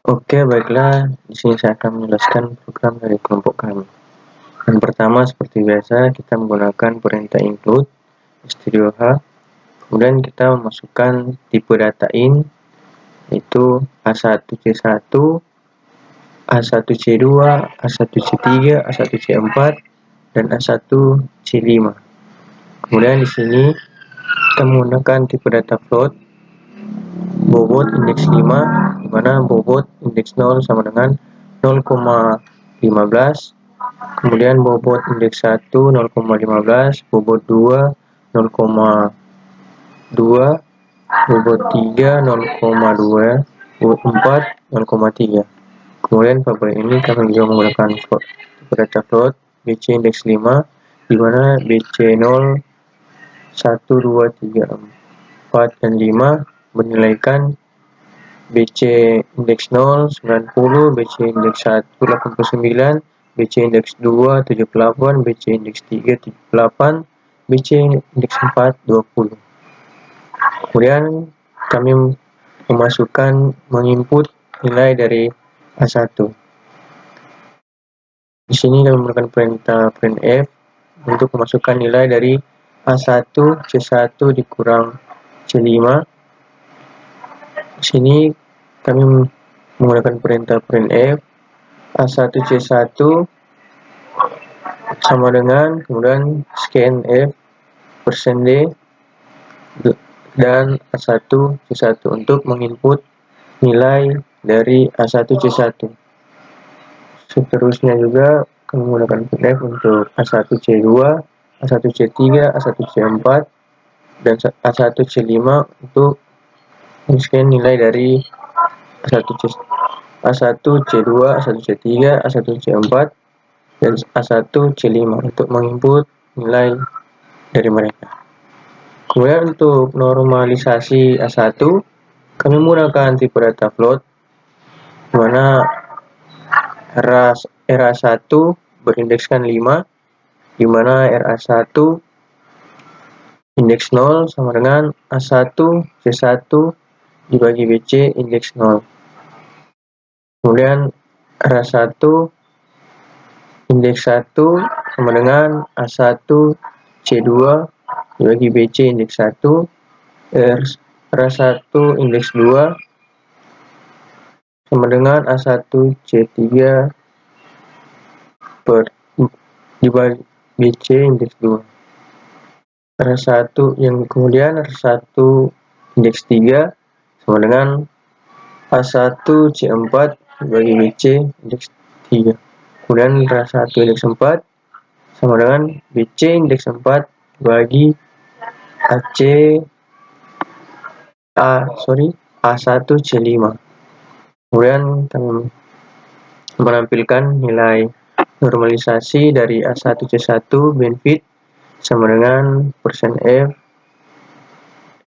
Oke, baiklah. Di sini saya akan menjelaskan program dari kelompok kami. Yang pertama, seperti biasa, kita menggunakan perintah include stdio H. Kemudian kita memasukkan tipe data in, yaitu A1C1, A1C2, A1C3, A1C4, dan A1C5. Kemudian di sini kita menggunakan tipe data float, bobot indeks 5, di mana bobot indeks 0 sama dengan 0,15, kemudian bobot indeks 1 0,15, bobot 2 0,2, bobot 3 0,2, bobot 4 0,3. Kemudian pada ini kami juga menggunakan float, data float BC indeks 5, di mana BC 0, 1, 2, 3, 4, dan 5 bernilaikan BC indeks 0, 90, BC indeks 1, 89, BC indeks 2, 78, BC indeks 3, 78, BC indeks 4, 20. Kemudian kami menginput nilai dari A1. Di sini kami menggunakan perintah printf untuk memasukkan nilai dari A1 C1 dikurang C5. Di sini kami menggunakan perintah printf A1 C1 sama dengan kemudian scanf %d dan A1 C1 untuk menginput nilai dari A1 C1. Seterusnya juga kami menggunakan printf untuk A1 C2, A1 C3, A1 C4, dan A1 C5 untuk men-scan nilai dari A1 C2, A1 C3, A1 C4, dan A1 C5 untuk menginput nilai dari mereka. Kemudian untuk normalisasi A1, kami menggunakan tipe data float, di mana RA1 berindekskan 5, di mana RA1 indeks 0 sama dengan A1 C1 dibagi BC indeks 0. Kemudian RA1 indeks 1 sama dengan A1 C2 dibagi BC indeks 1, RA1 indeks 2 sama dengan A1 C3 dibagi BC indeks 2. R1 yang kemudian R1 indeks 3 sama dengan A1 C4 dibagi BC indeks 3. Kemudian R1 indeks 4 sama dengan BC indeks 4 bagi A1 C5. Kemudian kami menampilkan nilai normalisasi dari A1 C1 benefit sama dengan %f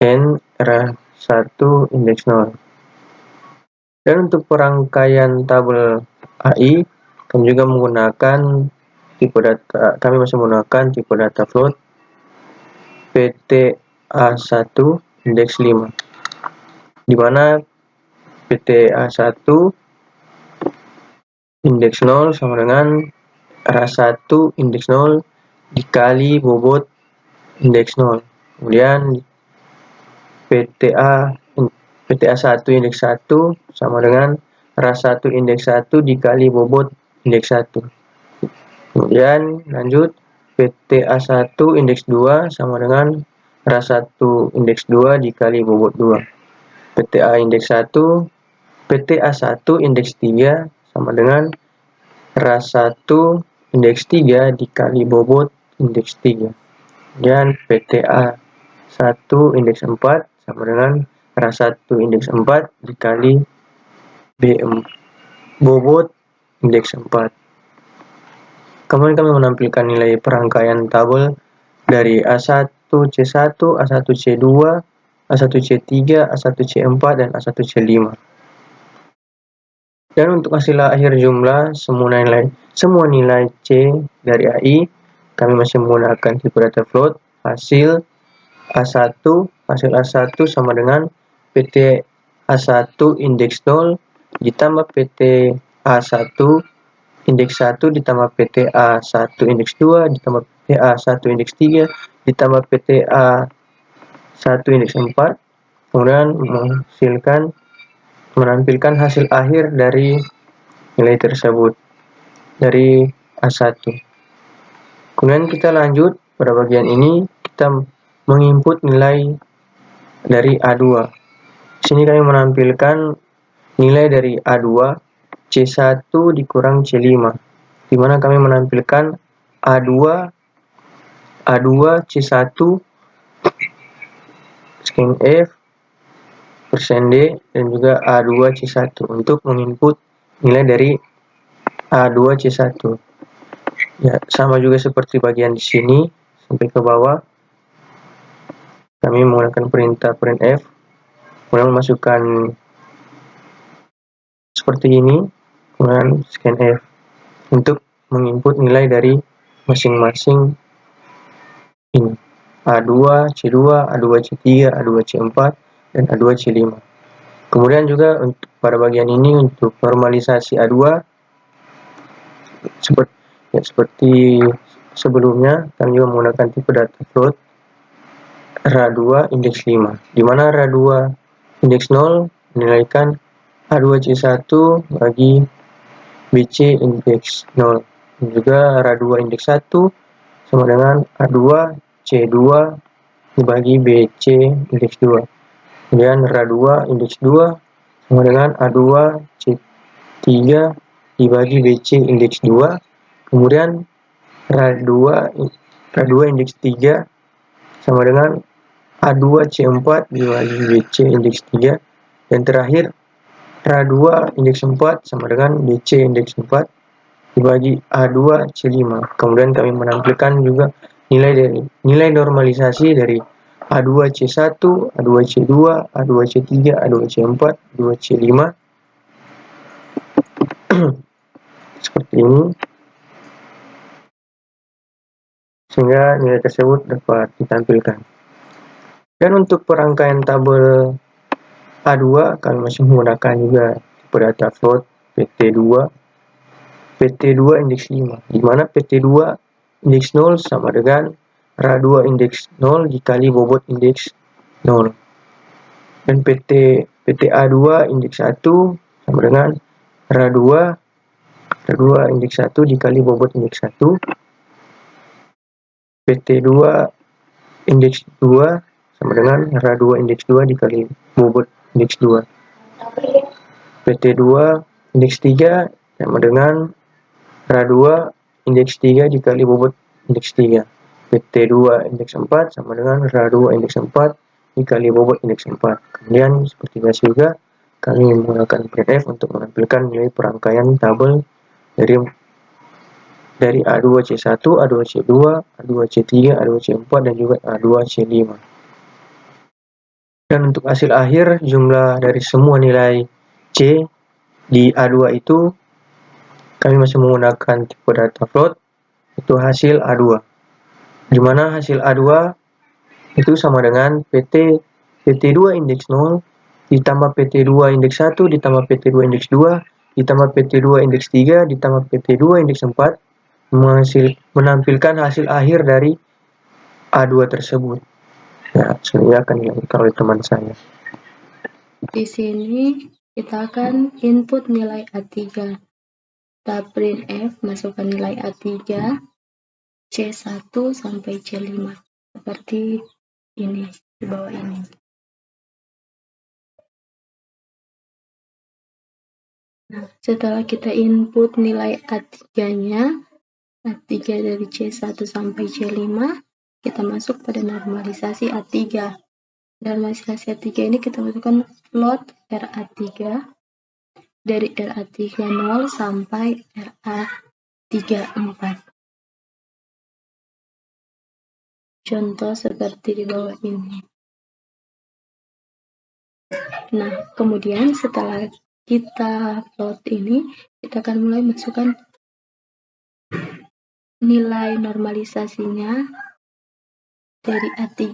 n R1 indeks 0. Dan untuk perangkaian tabel AI, kami juga menggunakan tipe data float PTA1 indeks 5, di mana PTA1 indeks 0 sama dengan RA1 indeks 0 dikali bobot indeks 0. Kemudian PTA1 indeks 1 sama dengan RA1 indeks 1 dikali bobot indeks 1. Kemudian lanjut PTA1 indeks 2 sama dengan RA1 indeks 2 dikali bobot 2. PTA1 indeks 3 sama dengan RA1 indeks 3 dikali bobot indeks 3. Dan PTA1 indeks 4 sama dengan RA1 indeks 4 dikali bobot indeks 4. Kemudian kami menampilkan nilai perangkaian tabel dari A1 C1, A1 C2, A1 C3, A1 C4, dan A1 C5. Dan untuk hasil akhir jumlah semua nilai C dari AI, kami masih menggunakan tipe data float. Hasil A1 sama dengan PT A1 indeks 0 ditambah PT A1 indeks 1 ditambah PT A1 indeks 2 ditambah PT A1 indeks 3 ditambah PT A1 indeks 4, kemudian menampilkan hasil akhir dari nilai tersebut dari A1. Kemudian kita lanjut pada bagian ini, kita menginput nilai dari A2. Di sini kami menampilkan nilai dari A2 C1 dikurang C5, di mana kami menampilkan A2 C1 scan F persen D dan juga A2 C1 untuk menginput nilai dari A2 C1. Ya, sama juga seperti bagian di sini sampai ke bawah. Kami menggunakan perintah printf, kemudian memasukkan seperti ini, kemudian scan F untuk menginput nilai dari masing-masing ini. A2, C2, A2 C3, A2 C4, dan A2 C5. Kemudian juga untuk pada bagian ini untuk normalisasi A2 seperti sebelumnya, kami juga menggunakan tipe data float RA2 indeks 5, di mana RA2 indeks 0 menilaikan A2C1 bagi BC indeks 0, dan juga RA2 indeks 1 sama dengan A2C2 dibagi BC indeks 2. Kemudian RA2 indeks 2 sama dengan A2C3 dibagi BC indeks 2. Kemudian RA2 indeks 3 sama dengan A2C4 dibagi BC indeks 3. Dan terakhir RA2 indeks 4 sama dengan BC indeks 4 dibagi A2C5. Kemudian kami menampilkan juga nilai normalisasi dari A2C1, A2C2, A2C3, A2C4, A2C5 seperti ini, sehingga nilai tersebut dapat ditampilkan. Dan untuk perangkaian tabel A2 kami masih menggunakan juga tipe data float PT2 indeks 5, di mana PT2 indeks 0 sama dengan RA2 indeks 0 dikali bobot indeks 0. Dan PTA2 indeks 1 sama dengan RA2 indeks 1 dikali bobot indeks 1. PT2 indeks 2 sama dengan RA2 indeks 2 dikali bobot indeks 2. PT2 indeks 3 sama dengan RA2 indeks 3 dikali bobot indeks 3. PT2 indeks 4 sama dengan RA2 indeks 4 dikali bobot indeks 4. Kemudian seperti biasa juga kami menggunakan printf untuk menampilkan nilai perangkaian tabel dari A2C1, A2C2, A2C3, A2C4, dan juga A2C5. Dan untuk hasil akhir, jumlah dari semua nilai C di A2 itu, kami masih menggunakan tipe data float, itu hasil A2. Di mana hasil A2 itu sama dengan PT2 indeks 0 ditambah PT2 indeks 1 ditambah PT2 indeks 2 ditambah PT2 indeks 3 ditambah PT2 indeks 4 menampilkan hasil akhir dari A2 tersebut. Ya, saya akan dilakukan oleh teman saya. Di sini kita akan input nilai A3. Kita printf, masukkan nilai A3 C1 sampai C5 seperti ini di bawah ini. Nah, setelah kita input nilai A3-nya, A3 dari C1 sampai C5, kita masuk pada normalisasi A3. Normalisasi A3 ini kita masukkan float RA3 dari RA3 0 sampai RA3 4. Contoh seperti di bawah ini. Nah, kemudian setelah kita float ini, kita akan mulai masukkan nilai normalisasinya dari A3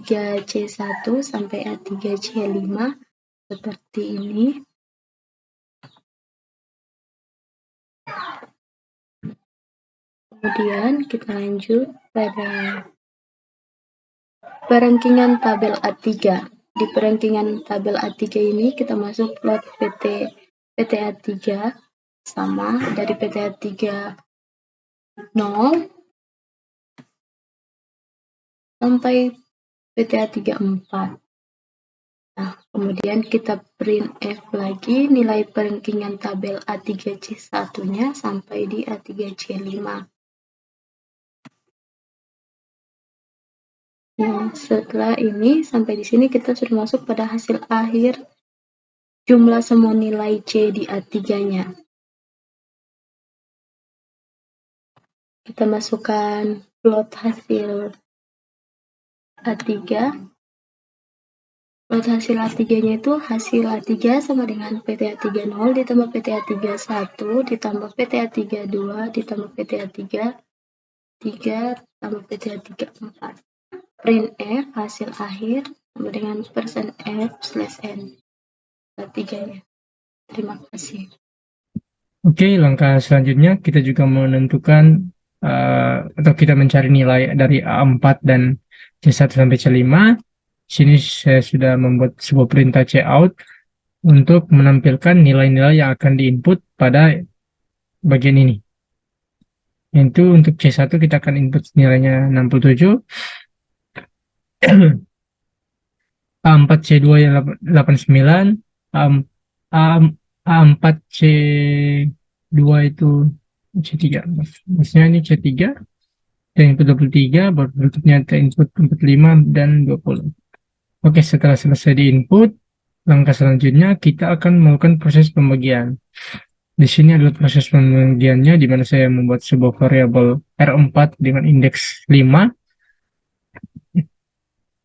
C1 sampai A3 C5 seperti ini. Kemudian kita lanjut pada perankingan tabel A3. Di perankingan tabel A3 ini kita masuk plot PT A3 sama dari PT A3 0 sampai PT A3 4. Nah, kemudian kita printf lagi nilai perankingan tabel A3C1-nya sampai di A3C5. Nah, setelah ini sampai di sini kita sudah masuk pada hasil akhir jumlah semua nilai C di A3-nya. Kita masukkan plot hasil A3. Plot hasil A3-nya itu hasil A3 sama dengan PT A3 0 ditambah PT A3 1 ditambah PT A3 2 ditambah PT A3 3 tambah PT A3 4. Printf hasil akhir sama dengan %f/n A3-nya. Terima kasih. Oke, langkah selanjutnya kita juga menentukan atau kita mencari nilai dari A4 dan C1 sampai C5. Di sini saya sudah membuat sebuah perintah cout untuk menampilkan nilai-nilai yang akan diinput pada bagian ini. Itu untuk C1 kita akan input nilainya 67. A4 C2 yang 89, A4 C2 itu C3, maksudnya ini C3 dan input 23, baru berikutnya kita input 45 dan 20. Oke, setelah selesai di input, langkah selanjutnya kita akan melakukan proses pembagian. Di sini adalah proses pembagiannya, di mana saya membuat sebuah variabel R4 dengan indeks 5,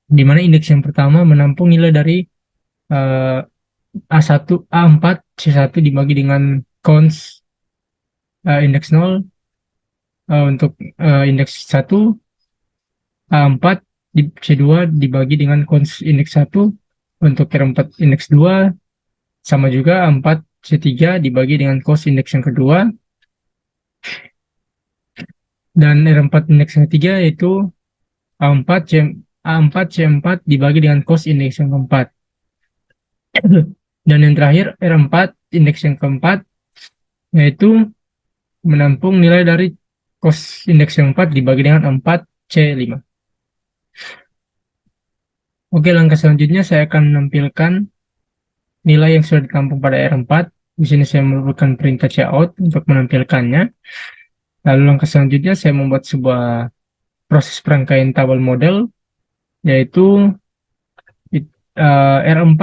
di mana indeks yang pertama menampung nilai dari A1, A4, C1 dibagi dengan cons indeks 0, untuk indeks 1, A4 C2 dibagi dengan cons indeks 1, untuk R4 indeks 2, sama juga A4 C3 dibagi dengan cos indeks yang kedua, dan R4 indeks yang ketiga yaitu A4 C4 dibagi dengan cos indeks yang keempat. Dan yang terakhir R4 indeks yang keempat yaitu menampung nilai dari cos indeks yang 4 dibagi dengan 4C5. Oke, langkah selanjutnya saya akan menampilkan nilai yang sudah ditampung pada R4. Di sini saya melakukan perintah cout untuk menampilkannya. Lalu langkah selanjutnya saya membuat sebuah proses perangkaian tabel model, yaitu R4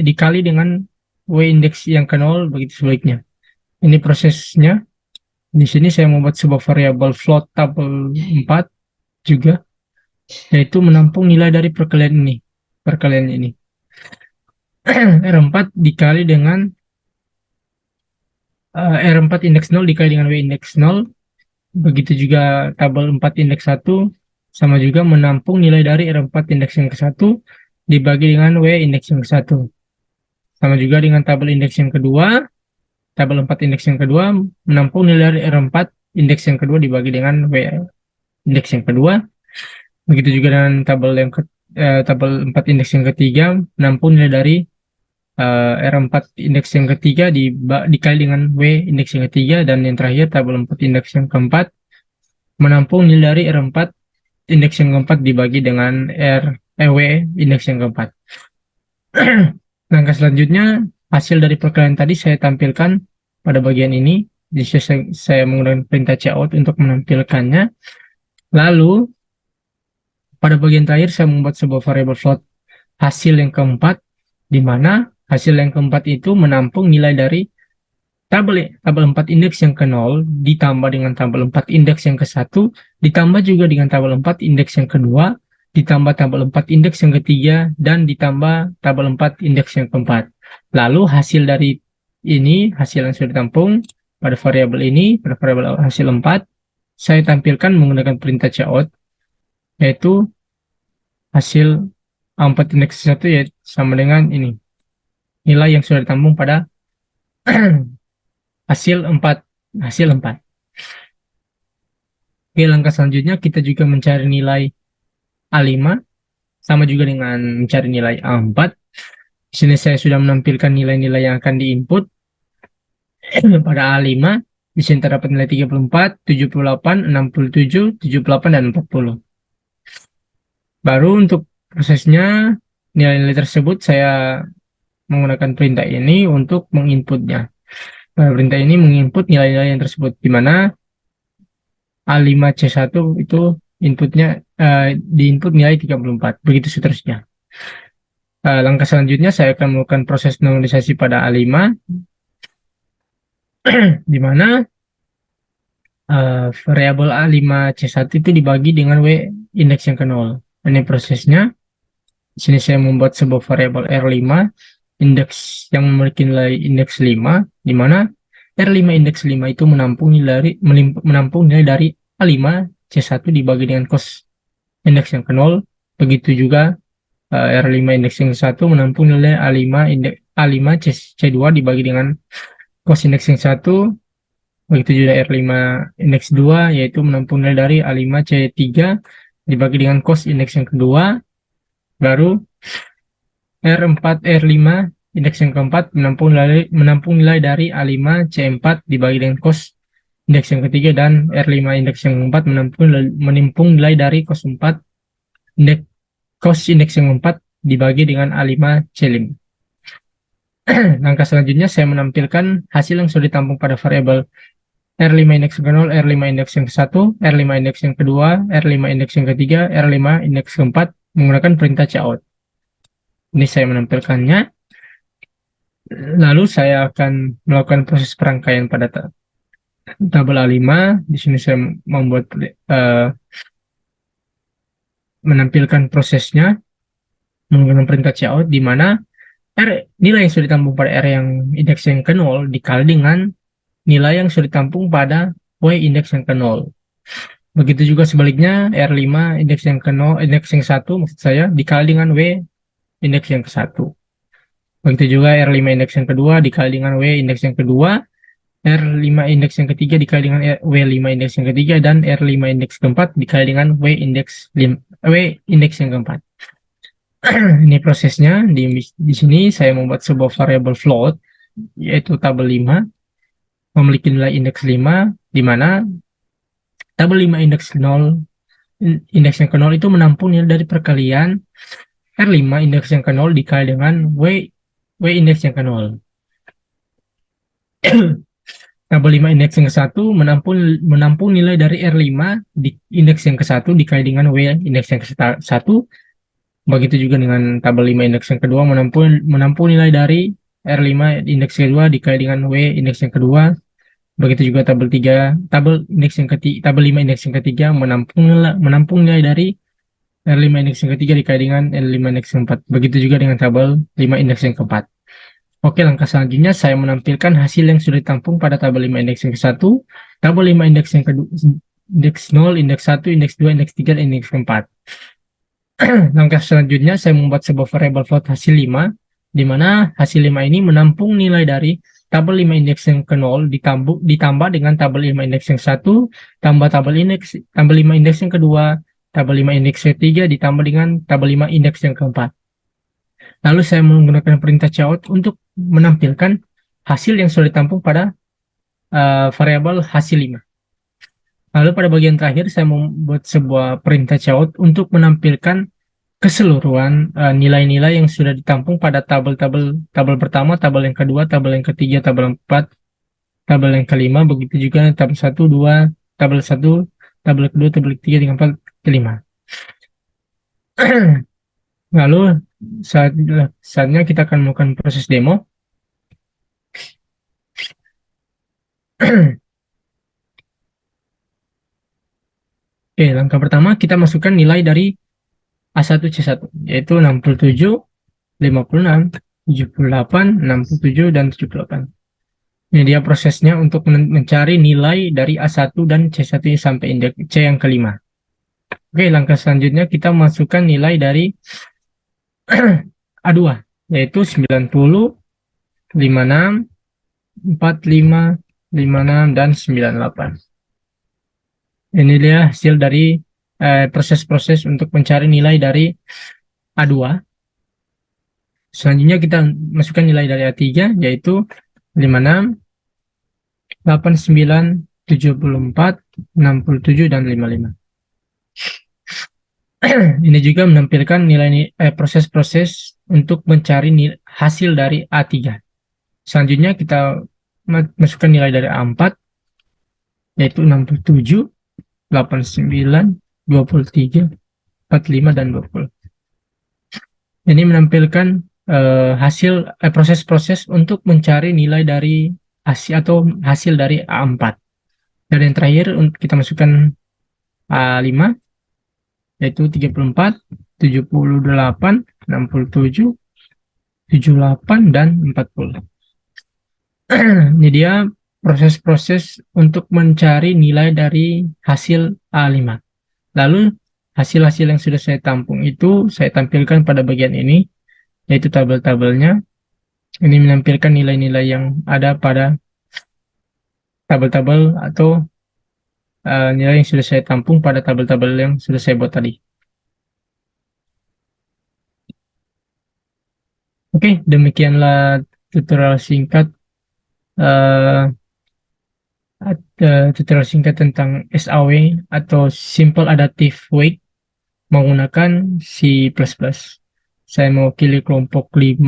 dikali dengan W indeks yang ke-0, begitu sebaliknya. Ini prosesnya. Di sini saya membuat sebuah variabel float tabel 4 juga, yaitu menampung nilai dari perkalian ini. R4 dikali dengan R4 indeks 0 dikali dengan W indeks 0, begitu juga tabel 4 indeks 1, sama juga menampung nilai dari R4 indeks yang ke-1 dibagi dengan W indeks yang ke-1. Sama juga dengan tabel indeks yang kedua, tabel 4 indeks yang kedua menampung nilai dari R4 indeks yang kedua dibagi dengan W indeks yang kedua. Begitu juga dengan tabel 4 indeks yang ketiga menampung nilai dari R4 indeks yang ketiga dikali dengan W indeks yang ketiga, dan yang terakhir tabel 4 indeks yang keempat menampung nilai dari R4 indeks yang keempat dibagi dengan W indeks yang keempat. Langkah selanjutnya, hasil dari perkalian tadi saya tampilkan pada bagian ini. Jadi saya menggunakan perintah cout untuk menampilkannya. Lalu pada bagian terakhir saya membuat sebuah variabel float hasil yang keempat, di mana hasil yang keempat itu menampung nilai dari tabel 4 indeks yang ke-0 ditambah dengan tabel 4 indeks yang ke-1 ditambah juga dengan tabel 4 indeks yang kedua ditambah tabel 4 indeks yang ketiga dan ditambah tabel 4 indeks yang keempat. Lalu hasil dari ini, hasil yang sudah ditampung pada variabel ini, pada variabel hasil 4, saya tampilkan menggunakan perintah cout, yaitu hasil A4 indeks 1 yaitu sama dengan ini, nilai yang sudah ditampung pada hasil 4. Oke, langkah selanjutnya kita juga mencari nilai A5, sama juga dengan mencari nilai A4. Di sini saya sudah menampilkan nilai-nilai yang akan diinput. Pada A5, di sini terdapat nilai 34, 78, 67, 78, dan 40. Baru untuk prosesnya, nilai-nilai tersebut saya menggunakan perintah ini untuk menginputnya. Perintah ini menginput nilai-nilai yang tersebut, di mana A5C1 itu inputnya diinput nilai 34, begitu seterusnya. Langkah selanjutnya saya akan melakukan proses normalisasi pada A5, di mana variabel A5C1 itu dibagi dengan W indeks yang ke 0. Ini prosesnya. Di sini saya membuat sebuah variabel R5 indeks yang memiliki nilai indeks 5, di mana R5 indeks 5 itu menampung nilai dari A5C1 dibagi dengan cos indeks yang ke 0. Begitu juga R5 indeks yang ke 1 menampung nilai A5C2 dibagi dengan cos indeks yang 1. Begitu juga R5 indeks 2, yaitu menampung nilai dari A5C3 dibagi dengan cos indeks yang kedua. Baru R4, R5 indeks yang keempat menampung nilai dari A5C4 dibagi dengan cos indeks yang ketiga, dan R5 indeks yang keempat menampung nilai dari cos indeks yang keempat dibagi dengan A5C5. Langkah selanjutnya saya menampilkan hasil yang sudah ditampung pada variabel R5 indeks ke 0, R5 indeks yang ke-1, R5 indeks yang kedua, R5 indeks yang ketiga, R5 indeks keempat menggunakan perintah cout. Ini saya menampilkannya. Lalu saya akan melakukan proses perangkaian pada tabel A5. Di sini saya membuat menampilkan prosesnya menggunakan perintah cout, di mana nilai yang sudah ditampung pada R yang indeks yang ke 0 dikali dengan nilai yang sudah ditampung pada W indeks yang ke 0. Begitu juga sebaliknya, R5 indeks yang ke 0, indeks yang 1 maksud saya, dikali dengan W indeks yang ke 1. Begitu juga R5 indeks yang kedua dikali dengan W indeks yang kedua, R5 indeks yang ketiga dikali dengan W5 indeks yang ketiga, dan R5 indeks keempat dikali dengan W indeks yang keempat. Ini prosesnya. Di sini saya membuat sebuah variabel float, yaitu tabel 5, memiliki nilai indeks 5, di mana tabel 5 indeks 0, indeks yang ke 0 itu menampung nilai dari perkalian R5 indeks yang ke 0 dikali dengan W indeks yang ke 0. Tabel 5 indeks yang ke-1 menampung nilai dari R5 di indeks yang ke-1 dikali dengan W indeks yang ke-1. Begitu juga dengan tabel 5 indeks yang kedua menampung nilai dari R5 indeks kedua dikali dengan W indeks yang kedua. Begitu juga tabel 5 indeks yang ketiga menampung nilai dari R5 indeks yang ketiga dikali dengan R5 indeks yang keempat. Begitu juga dengan tabel 5 indeks yang keempat. Oke, langkah selanjutnya saya menampilkan hasil yang sudah ditampung pada tabel 5 indeks yang ke-1, tabel 5 indeks yang kedua, indeks 0, indeks 1, indeks 2, indeks 3, dan indeks 4. Langkah selanjutnya saya membuat sebuah variabel float hasil 5, di mana hasil 5 ini menampung nilai dari tabel 5 indeks yang ke-0 ditambah dengan tabel 5 indeks yang 1, tambah tabel 5 indeks yang kedua, tabel 5 indeks yang ketiga ditambah dengan tabel 5 indeks yang keempat. Lalu saya menggunakan perintah cout untuk menampilkan hasil yang sudah ditampung pada variabel hasil 5. Lalu pada bagian terakhir saya membuat sebuah perintah cout untuk menampilkan keseluruhan nilai-nilai yang sudah ditampung pada tabel pertama, tabel yang kedua, tabel yang ketiga, tabel 4, tabel yang kelima, begitu juga tabel 1, 2, tabel 1, tabel kedua, tabel ketiga, 3, 4, kelima. Lalu saatnya kita akan melakukan proses demo. Oke, langkah pertama kita masukkan nilai dari A1C1, yaitu 67, 56, 78, 67, dan 78. Ini dia prosesnya untuk mencari nilai dari A1 dan C1 sampai indeks C yang kelima. Oke, langkah selanjutnya kita masukkan nilai dari A2, yaitu 90, 56, 45, 56, dan 98. Ini dia hasil dari proses-proses untuk mencari nilai dari A2. Selanjutnya kita masukkan nilai dari A3, yaitu 56, 89, 74, 67, dan 55. Ini juga menampilkan proses-proses untuk mencari hasil dari A3. Selanjutnya kita masukkan nilai dari A4, yaitu 67, 89, 23, 45, dan 20. Ini menampilkan proses-proses untuk mencari nilai dari hasil dari A4. Dan yang terakhir kita masukkan A5, yaitu 34, 78, 67, 78, dan 40. Ini dia proses-proses untuk mencari nilai dari hasil A5. Lalu hasil-hasil yang sudah saya tampung itu saya tampilkan pada bagian ini, yaitu tabel-tabelnya. Ini menampilkan nilai-nilai yang ada pada tabel-tabel atau nilai yang sudah saya tampung pada tabel-tabel yang sudah saya buat tadi. Oke, demikianlah tutorial singkat tentang SAW atau Simple Adaptive Wait menggunakan C++. Saya mewakili kelompok 5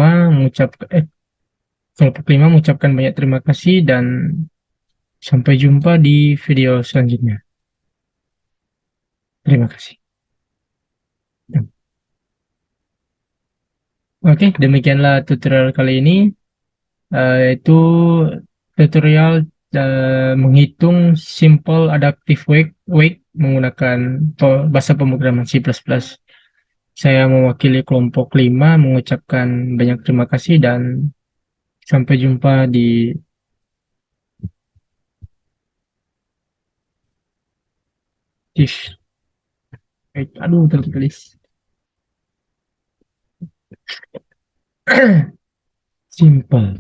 mengucapkan banyak terima kasih dan sampai jumpa di video selanjutnya. Terima kasih. Oke, demikianlah tutorial kali ini, yaitu tutorial menghitung Simple Adaptive Wait menggunakan bahasa pemrograman C++. Saya mewakili kelompok 5 mengucapkan banyak terima kasih dan sampai jumpa di aduh tertulis simple.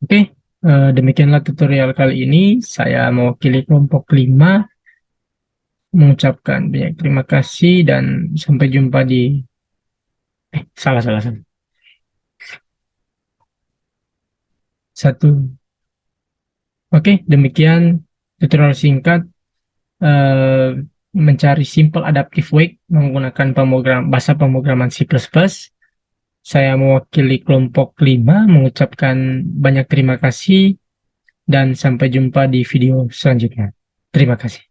Oke, demikianlah tutorial kali ini. Saya mewakili kelompok 5 mengucapkan banyak terima kasih dan sampai jumpa di salah. Satu. Oke, demikian tutorial singkat mencari Simple Adaptive Wait menggunakan bahasa pemrograman C++. Saya mewakili kelompok 5 mengucapkan banyak terima kasih dan sampai jumpa di video selanjutnya. Terima kasih.